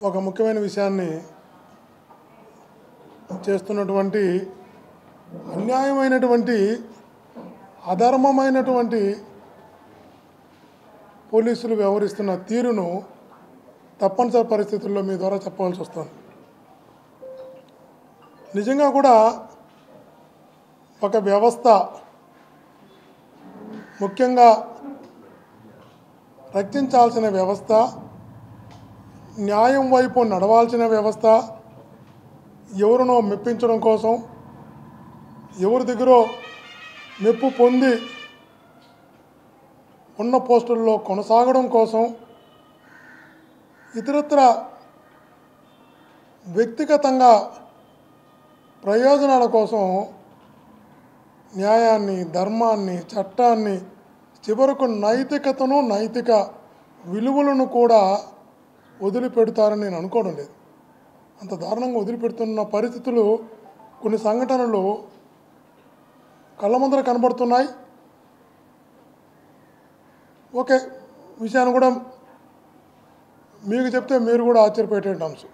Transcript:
ఒక ముఖ్యమైన విషయాన్ని చేస్తున్నటువంటి అన్యాయమైనటువంటి అధర్మమైనటువంటి పోలీసులు వ్యవహరిస్తున్న తీరును తప్పనిసరి పరిస్థితుల్లో మీ ద్వారా చెప్పవలసి వస్తుంది. నిజంగా కూడా ఒక వ్యవస్థ, ముఖ్యంగా రక్షించాల్సిన వ్యవస్థ, న్యాయం వైపు నడవాల్సిన వ్యవస్థ, ఎవరినో మెప్పించడం కోసం, ఎవరి దగ్గరో మెప్పు పొంది ఉన్న పోస్టుల్లో కొనసాగడం కోసం, ఇతరత్ర వ్యక్తిగతంగా ప్రయోజనాల కోసం న్యాయాన్ని, ధర్మాన్ని, చట్టాన్ని, చివరకు నైతికతను, నైతిక విలువలను కూడా వదిలిపెడతారని నేను అనుకోవడం లేదు. అంత దారుణంగా వదిలిపెడుతున్న పరిస్థితులు, కొన్ని సంఘటనలు కళ్ళ ముందర కనబడుతున్నాయి. ఓకే, విషయాన్ని కూడా మీకు చెప్తే మీరు కూడా ఆశ్చర్యపోయేటువంటి అంశం.